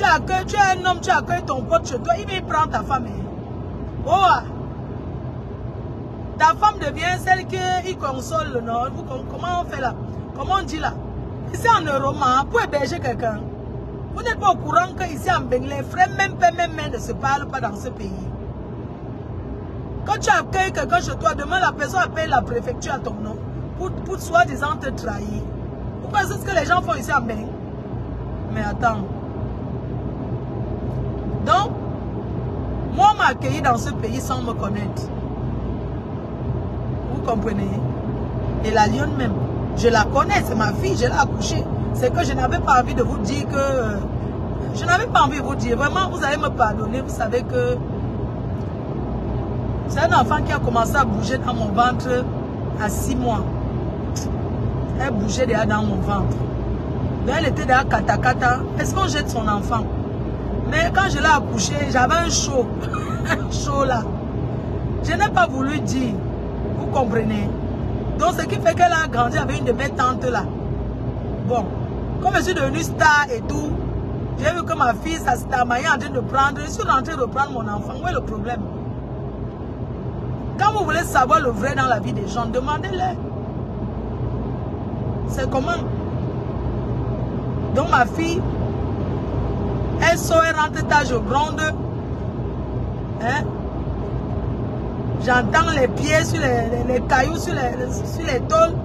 un homme, tu accueilles ton pote chez toi, il vient prendre ta femme. Oh, ta femme devient celle qui console, non? Comment on fait là? Comment on dit là? Ici en Europe, pour héberger quelqu'un, vous n'êtes pas au courant qu'ici en Beng, les frères même ne se parlent pas dans ce pays. Quand tu accueilles quelqu'un chez toi, demain la personne appelle la préfecture à ton nom pour soi-disant te trahir. Vous pensez ce que les gens font ici en Beng? Mais attends. Donc, moi on m'a accueilli dans ce pays sans me connaître. Vous comprenez? Et la lionne même. Je la connais, c'est ma fille, je l'ai accouchée. C'est que je n'avais pas envie de vous dire que... Je n'avais pas envie de vous dire. Vraiment, vous allez me pardonner. Vous savez que... C'est un enfant qui a commencé à bouger dans mon ventre à 6 mois. Elle bougeait déjà dans mon ventre. Donc elle était déjà kata. Est-ce qu'on jette son enfant? Mais quand je l'ai accouché, j'avais un chaud. Un chaud là. Je n'ai pas voulu dire. Vous comprenez? Donc ce qui fait qu'elle a grandi avec une de mes tantes là. Bon. Comme je suis devenue star et tout, j'ai vu que ma fille, sa star est en train de prendre. Je suis rentrée de prendre mon enfant. Où est le problème? Quand vous voulez savoir le vrai dans la vie des gens, demandez-les. C'est comment? Donc ma fille, elle sort, elle rentre tard, je gronde. Hein? J'entends les pieds sur les cailloux, sur les tôles.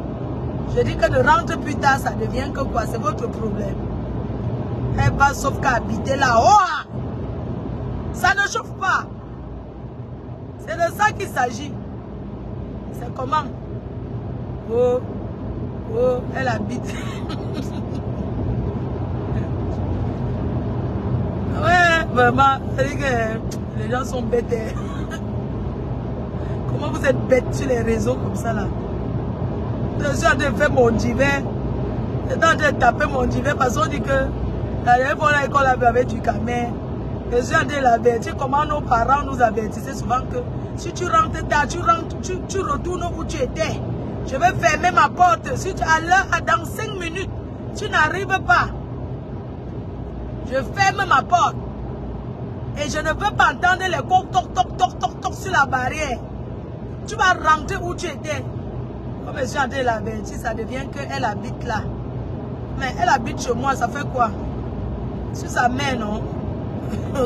Je dis que de rentrer plus tard, ça devient que quoi? C'est votre problème. Elle va sauf qu'à habiter là-haut. Ça ne chauffe pas. C'est de ça qu'il s'agit. C'est comment? Oh, elle habite. Ouais, vraiment, c'est que les gens sont bêtes. Comment vous êtes bêtes sur les réseaux comme ça là? Je suis en train de faire mon divers. Je suis en train de taper mon divers parce qu'on dit que la dernière fois à l'école avait du camé. Je suis en train de l'avertir comment nos parents nous avertissaient souvent que si tu rentres tard, tu retournes où tu étais. Je vais fermer ma porte. Si tu à l'heure, dans 5 minutes, tu n'arrives pas. Je ferme ma porte. Et je ne veux pas entendre les coups toc sur la barrière. Tu vas rentrer où tu étais. Comme je suis en train de l'avertir, ça devient qu'elle habite là. Mais elle habite chez moi, ça fait quoi? Sur sa mère, non?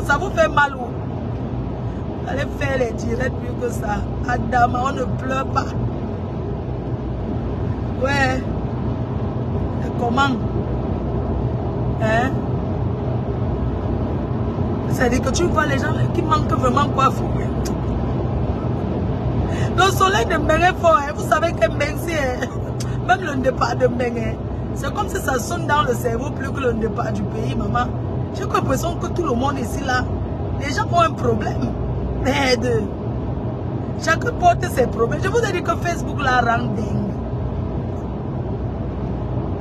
Ça vous fait mal où? Allez faire les directs plus que ça. Adama, on ne pleure pas. Ouais. Et comment? Hein? C'est-à-dire que tu vois les gens qui manquent vraiment quoi fou. Le soleil de Mbeng est fort. Vous savez que Mbeng, c'est même le départ de Mbeng. C'est comme si ça sonne dans le cerveau plus que le départ du pays, maman. J'ai l'impression que tout le monde ici là, les gens ont un problème. Merde. Chacun porte ses problèmes. Je vous ai dit que Facebook la rend dingue.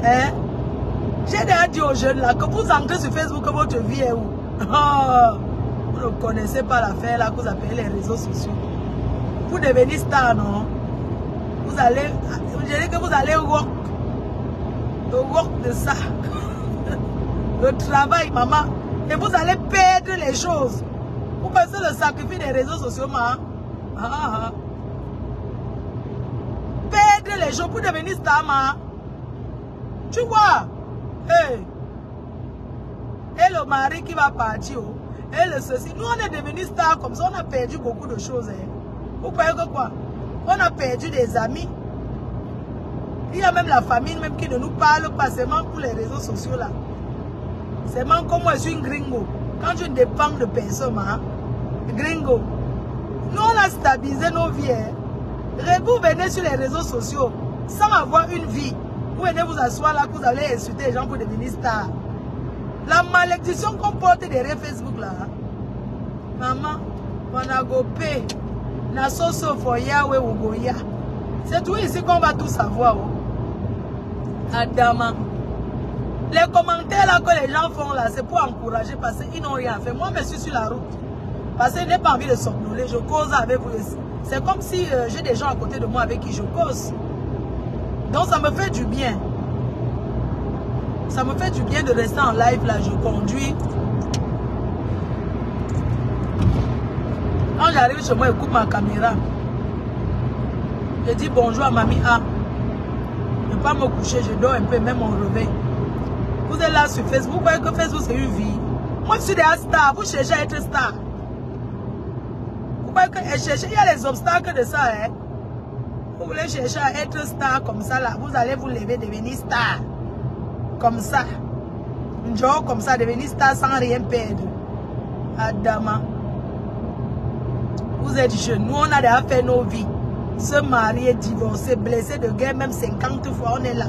Hein? J'ai déjà dit aux jeunes là que vous entrez sur Facebook, que votre vie est où? Oh, vous ne connaissez pas l'affaire là que vous appelez les réseaux sociaux. Vous devenez star, non? Vous allez, je dis que vous allez work. Le work de ça. Le travail, maman. Et vous allez perdre les choses. Vous pensez le sacrifice des réseaux sociaux, maman? Perdre les choses pour devenir star, maman. Tu vois? Hey. Et le mari qui va partir. Et le ceci. Nous, on est devenus stars comme ça. On a perdu beaucoup de choses. Hein. Vous croyez que quoi? On a perdu des amis. Il y a même la famille même qui ne nous parle pas seulement pour les réseaux sociaux là. C'est même comme moi je suis une gringo. Quand je dépends de personne, hein, gringo. Nous on a stabilisé nos vies. Hein. Vous venez sur les réseaux sociaux sans avoir une vie. Vous venez vous asseoir là, vous allez insulter les gens pour devenir stars. La malédiction qu'on porte derrière Facebook là. Hein. Maman, on a gopé. Na soso for Yahweh Ugoya. C'est tout ici qu'on va tout savoir. Oh. Adama. Les commentaires là que les gens font là, c'est pour encourager parce qu'ils n'ont rien fait. Moi, je suis sur la route. Parce que je n'ai pas envie de somnoler. Je cause avec vous. C'est comme si j'ai des gens à côté de moi avec qui je cause. Donc ça me fait du bien. Ça me fait du bien de rester en live là. Je conduis. Quand j'arrive chez moi, je coupe ma caméra. Je dis bonjour à mamie A. Je ne vais pas me coucher, je dors un peu, même mon réveil. Vous êtes là sur Facebook, vous voyez que Facebook c'est une vie. Moi je suis déjà star, vous cherchez à être star. Vous voyez que chercher, il y a les obstacles de ça. Hein? Vous voulez chercher à être star comme ça, là, vous allez vous lever, devenir star. Comme ça. Un jour comme ça, devenir star sans rien perdre. Adama. Vous êtes jeunes, nous on a déjà fait nos vies. Se marier, divorcer, blessé de guerre, même 50 fois, on est là.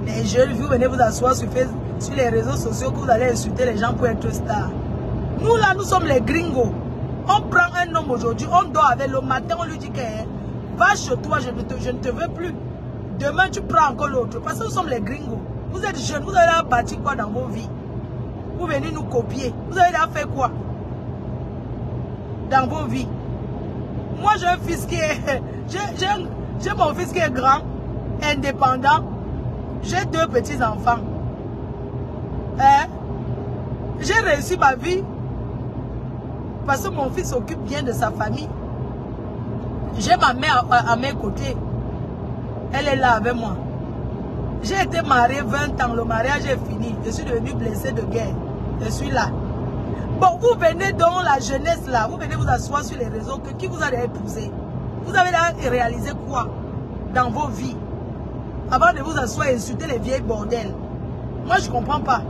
Les jeunes, vous venez vous asseoir sur Facebook, sur les réseaux sociaux, que vous allez insulter les gens pour être stars. Nous là, nous sommes les gringos. On prend un homme aujourd'hui, on dort avec le matin, on lui dit que Va chez toi, je ne te veux plus. Demain, tu prends encore l'autre. Parce que nous sommes les gringos. Vous êtes jeunes, vous avez bâti quoi dans vos vies? Vous venez nous copier. Vous avez déjà fait quoi dans vos vies? Moi, j'ai un fils qui est... J'ai mon fils qui est grand, indépendant. J'ai 2 petits-enfants. Hein? J'ai réussi ma vie parce que mon fils s'occupe bien de sa famille. J'ai ma mère à mes côtés. Elle est là avec moi. J'ai été mariée 20 ans. Le mariage est fini. Je suis devenue blessée de guerre. Je suis là. Bon, vous venez dans la jeunesse là. Vous venez vous asseoir sur les réseaux. Qui vous a épousé? Vous avez réalisé quoi dans vos vies? Avant de vous asseoir et insulter les vieilles bordels. Moi, je ne comprends pas.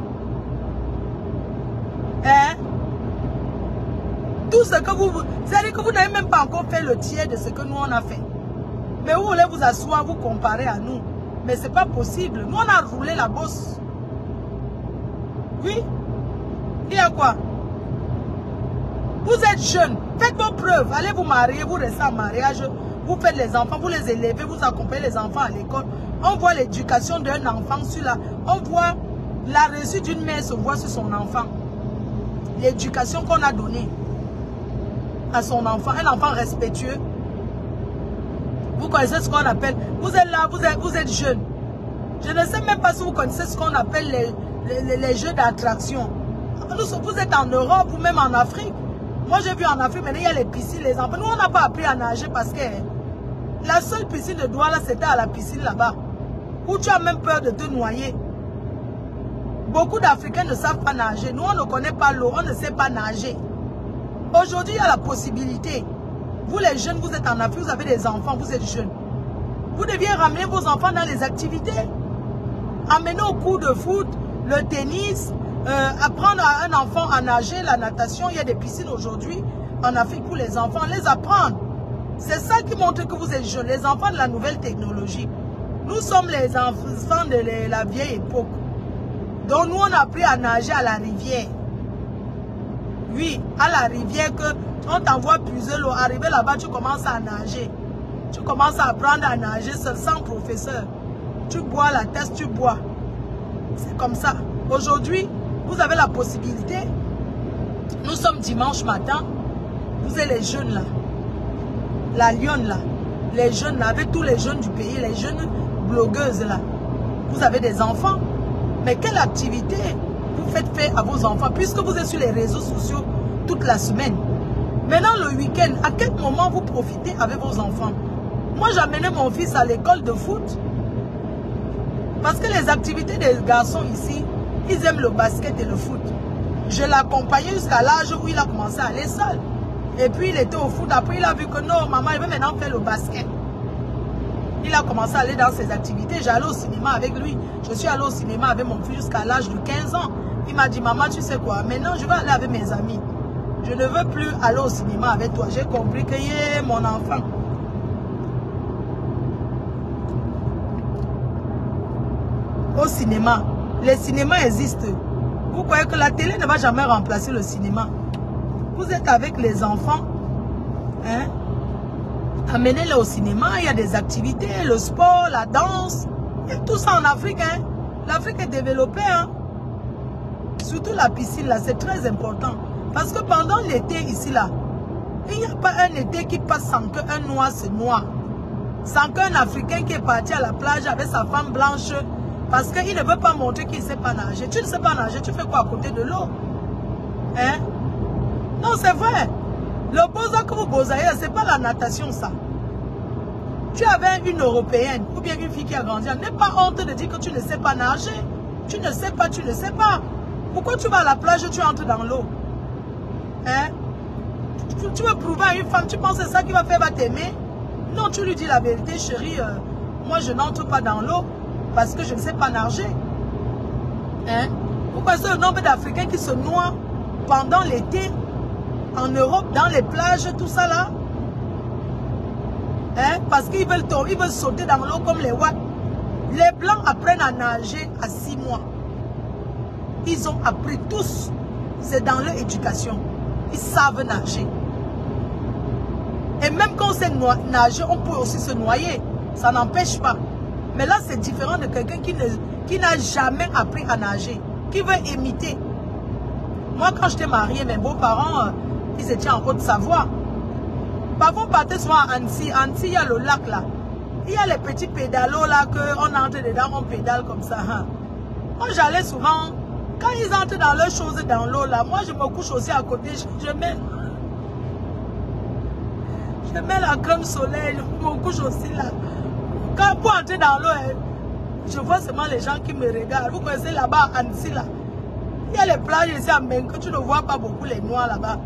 Hein? Tout ce que vous... C'est-à-dire que vous n'avez même pas encore fait le tiers de ce que nous, on a fait. Mais vous voulez vous asseoir, vous comparer à nous. Mais ce n'est pas possible. Nous, on a roulé la bosse. Oui. Il y a quoi? Vous êtes jeunes. Faites vos preuves. Allez vous marier, vous restez en mariage. Vous faites les enfants, vous les élevez, vous accompagnez les enfants à l'école. On voit l'éducation d'un enfant sur la... On voit la réussite d'une mère se voit sur son enfant. L'éducation qu'on a donnée à son enfant, un enfant respectueux. Vous connaissez ce qu'on appelle, vous êtes là, vous êtes jeune. Je ne sais même pas si vous connaissez ce qu'on appelle les jeux d'attraction. Vous êtes en Europe ou même en Afrique. Moi j'ai vu en Afrique, maintenant il y a les piscines, les enfants. Nous on n'a pas appris à nager parce que la seule piscine de Douala c'était à la piscine là-bas. Où tu as même peur de te noyer. Beaucoup d'Africains ne savent pas nager. Nous on ne connaît pas l'eau, on ne sait pas nager. Aujourd'hui, il y a la possibilité. Vous les jeunes, vous êtes en Afrique, vous avez des enfants, vous êtes jeunes. Vous deviez ramener vos enfants dans les activités. Amener au cours de foot, le tennis, apprendre à un enfant à nager, la natation. Il y a des piscines aujourd'hui en Afrique pour les enfants. Les apprendre. C'est ça qui montre que vous êtes jeunes. Les enfants de la nouvelle technologie. Nous sommes les enfants de la vieille époque. Donc nous, on a appris à nager à la rivière. Oui, à la rivière que on t'envoie puiser l'eau. Arrivé là-bas, tu commences à nager. Tu commences à apprendre à nager seul, sans professeur. Tu bois la tasse, tu bois. C'est comme ça. Aujourd'hui, vous avez la possibilité. Nous sommes dimanche matin. Vous êtes les jeunes là. La lionne là. Les jeunes là, avec tous les jeunes du pays, les jeunes blogueuses là. Vous avez des enfants. Mais quelle activité vous faites faire à vos enfants puisque vous êtes sur les réseaux sociaux toute la semaine? Maintenant le week-end, à quel moment vous profitez avec vos enfants? Moi j'amenais mon fils à l'école de foot. Parce que les activités des garçons ici, ils aiment le basket et le foot. Je l'accompagnais jusqu'à l'âge où il a commencé à aller seul. Et puis il était au foot. Après il a vu que non, maman, il veut maintenant faire le basket. Il a commencé à aller dans ses activités. J'allais au cinéma avec lui. Je suis allée au cinéma avec mon fils jusqu'à l'âge de 15 ans. Il m'a dit, maman, tu sais quoi? Maintenant, je vais aller avec mes amis. Je ne veux plus aller au cinéma avec toi. J'ai compris que est mon enfant. Au cinéma. Les cinémas existent. Vous croyez que la télé ne va jamais remplacer le cinéma? Vous êtes avec les enfants. Hein? Amenez-les au cinéma, il y a des activités, le sport, la danse. Il y a tout ça en Afrique. Hein? L'Afrique est développée. Hein? Surtout la piscine, là, c'est très important. Parce que pendant l'été, ici, là, il n'y a pas un été qui passe sans qu'un noir se noie. Sans qu'un Africain qui est parti à la plage avec sa femme blanche, parce qu'il ne veut pas montrer qu'il ne sait pas nager. Tu ne sais pas nager, tu fais quoi à côté de l'eau? Hein? Non, c'est vrai. Le boza que vous bosaillez, ce n'est pas la natation, ça. Tu avais une Européenne ou bien une fille qui a grandi. N'aie pas honte de dire que tu ne sais pas nager. Tu ne sais pas, tu ne sais pas. Pourquoi tu vas à la plage et tu entres dans l'eau? Hein? Tu veux prouver à une femme, tu penses que c'est ça qui va faire, va t'aimer? Non, tu lui dis la vérité, chérie. Moi, je n'entre pas dans l'eau parce que je ne sais pas nager. Hein? Pourquoi c'est le nombre d'Africains qui se noient pendant l'été en Europe, dans les plages, tout ça là? Hein? Parce qu'ils veulent tomber, ils veulent sauter dans l'eau comme les Watts. Les Blancs apprennent à nager à 6 mois. Ils ont appris tous. C'est dans leur éducation. Ils savent nager. Et même quand on sait nager, on peut aussi se noyer. Ça n'empêche pas. Mais là, c'est différent de quelqu'un qui n'a jamais appris à nager, qui veut imiter. Moi, quand j'étais mariée, mes beaux-parents, ils étaient en Haute-Savoie. Parfois, on partait souvent à Annecy. Annecy, il y a le lac là. Il y a les petits pédalos là, qu'on entre dedans, on pédale comme ça. Hein. Moi, j'allais souvent, quand ils entrent dans leurs choses dans l'eau là, moi, je me couche aussi à côté. Je mets la crème soleil, je me couche aussi là. Quand pour entrer dans l'eau, je vois seulement les gens qui me regardent. Vous connaissez là-bas à Annecy là. Il y a les plages ici à Menke, tu ne vois pas beaucoup les noirs là-bas.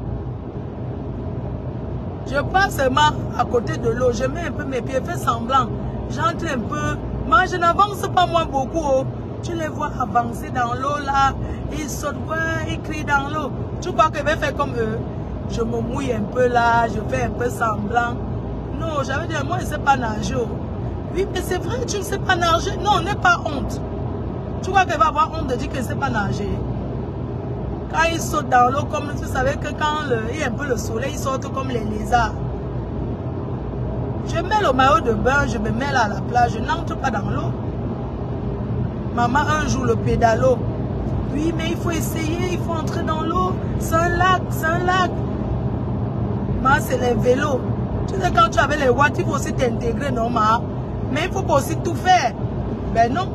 Je passe seulement à côté de l'eau, je mets un peu mes pieds, fais semblant. J'entre un peu. Moi, je n'avance pas moi beaucoup. Oh. Tu les vois avancer dans l'eau là. Ils sautent, ouais, ils crient dans l'eau. Tu crois que je vais faire comme eux? Je me mouille un peu là, je fais un peu semblant. Non, j'avais dit, moi, je ne sais pas nager. Oh. Oui, mais c'est vrai, tu ne sais pas nager. Non, n'aie pas honte. Tu crois qu'elle va avoir honte de dire qu'elle ne sait pas nager? Quand ils sautent dans l'eau, comme tu savais que quand il y a un peu le soleil, ils sortent comme les lézards. Je mets le maillot de bain, je me mets là à la plage, je n'entre pas dans l'eau. Maman, un jour, le pédalo. Oui, mais il faut essayer, il faut entrer dans l'eau. C'est un lac, c'est un lac. Maman, c'est les vélos. Tu sais, quand tu avais les watts, il faut aussi t'intégrer, non, maman? Mais il faut pas aussi tout faire. Ben non.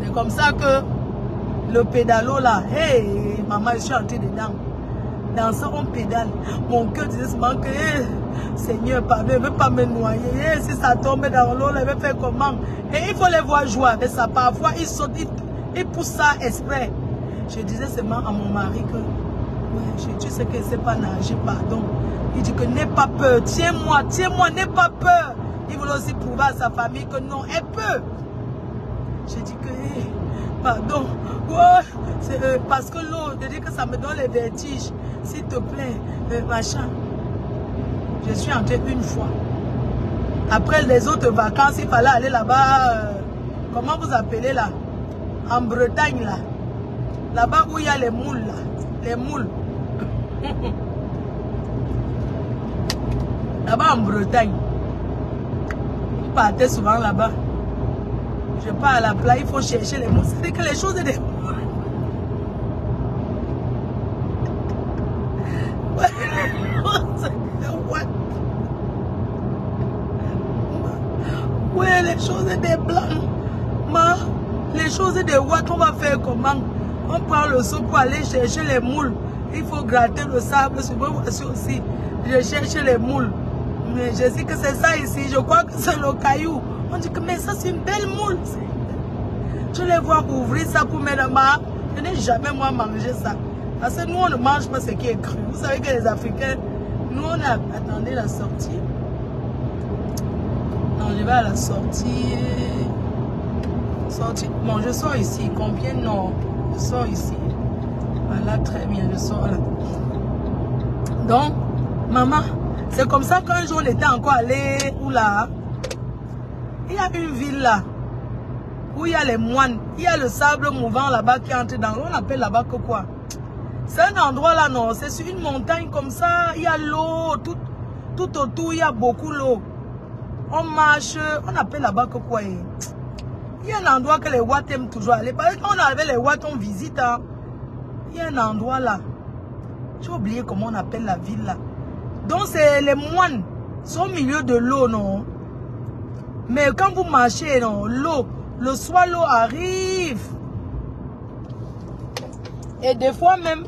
C'est comme ça que le pédalo là, hey, maman, je suis entrée dedans. Dans ça, on pédale. Mon cœur disait seulement que, hey, Seigneur, pardon, ne veut pas me noyer. Hey, si ça tombe dans l'eau, elle va faire comment? Et il faut les voir jouer avec ça. Parfois, ils sautent, ils poussent ça exprès. Je disais seulement à mon mari que, ouais, tu sais qu'elle ne sait pas nager, pardon. Il dit que n'aie pas peur, tiens-moi, n'aie pas peur. Il voulait aussi prouver à sa famille que non, elle peut. Je dis que, hey, pardon, ouais, parce que l'eau, je dis que ça me donne les vertiges. S'il te plaît, machin. Je suis entrée une fois. Après les autres vacances, il fallait aller là-bas, comment vous appelez là? En Bretagne là. Là-bas où il y a les moules là. Les moules. Là-bas en Bretagne. Je partais souvent là-bas. Je pars à la plage, il faut chercher les moules. C'est que les choses des moules. Oui, les choses des blancs. Les choses des watts, on va faire comment? On prend le seau pour aller chercher les moules. Il faut gratter le sable. Voici aussi. Je cherche les moules. Mais je sais que c'est ça ici. Je crois que c'est le caillou. On dit que mais ça c'est une belle moule. Je les vois ouvrir ça pour mettre ma. Je n'ai jamais moi mangé ça. Parce que nous on ne mange pas ce qui est cru. Vous savez que les Africains, nous on a attendu la sortie. Non, je vais à la sortie. Bon, je sors ici. Combien? Non, je sors ici. Voilà, très bien, je sors là. Donc, maman, c'est comme ça qu'un jour on était encore allé où là? Il y a une ville là où il y a les moines. Il y a le sable mouvant là-bas qui entre dans l'eau. On appelle là-bas que quoi? C'est un endroit là, non? C'est sur une montagne comme ça. Il y a l'eau. Tout autour, il y a beaucoup d'eau. On marche. On appelle là-bas que quoi? Il y a un endroit que les Watts aiment toujours aller. Parce que quand on arrive les Watts, on visite. Hein. Il y a un endroit là. J'ai oublié comment on appelle la ville là. Donc c'est les moines. Ils sont au milieu de l'eau, non? Mais quand vous marchez, non, l'eau, le soir, l'eau arrive. Et des fois même,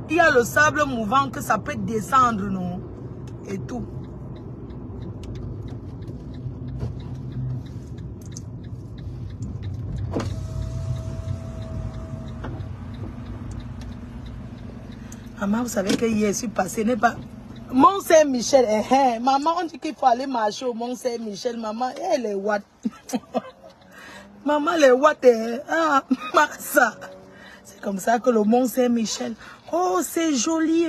il y a le sable mouvant que ça peut descendre, non? Et tout. Maman, vous savez que hier, je suis passée, n'est pas... Mont-Saint-Michel, maman, on dit qu'il faut aller marcher au Mont-Saint-Michel, maman, les watts. Maman, les watts, ça. C'est comme ça que le Mont-Saint-Michel, oh, c'est joli,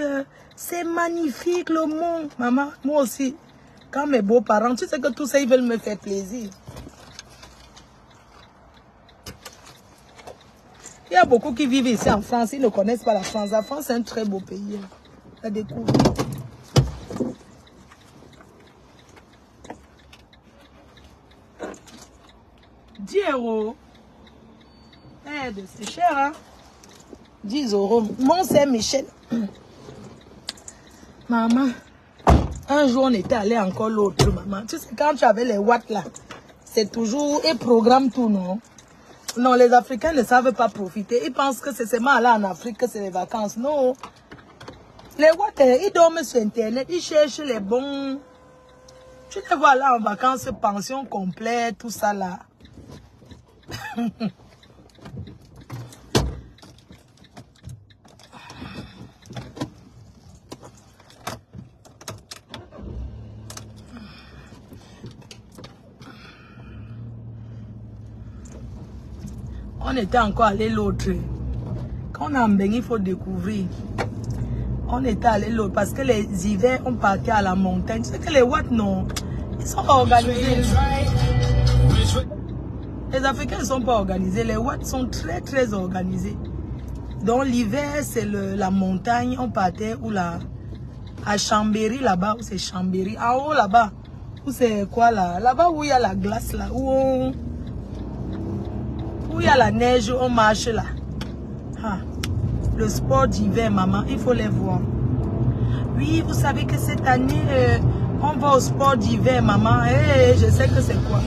c'est magnifique le mont. Maman, moi aussi, quand mes beaux-parents, tu sais que tout ça, ils veulent me faire plaisir. Il y a beaucoup qui vivent ici en France, ils ne connaissent pas la France. La France, c'est un très beau pays. La découverte. €10. C'est cher, hein? 10€. Mon Saint-Michel. Maman, un jour on était allé encore l'autre, maman. Tu sais, quand tu avais les watts là, c'est toujours et programme tout, non? Non, les Africains ne savent pas profiter. Ils pensent que c'est seulement là en Afrique que c'est les vacances. Non. Les watts, ils dorment sur Internet, ils cherchent les bons. Tu les vois là en vacances, pension complète, tout ça là. On était encore allé l'autre. Quand on a Mbeng, il faut découvrir. On était allé l'autre parce que les hivers, on partait à la montagne. Tu sais que les Watts, non, ils sont organisés. Les Africains ne sont pas organisés. Les Watts sont très, très organisés. Donc l'hiver, c'est la montagne. On partait où là? À Chambéry, là-bas, où c'est Chambéry. En haut, là-bas. Où c'est quoi là? Là-bas où il y a la glace, là. Où il y a la neige, on marche là. Ah, le sport d'hiver, maman, il faut les voir. Oui, vous savez que cette année, on va au sport d'hiver, maman. Je sais que c'est quoi.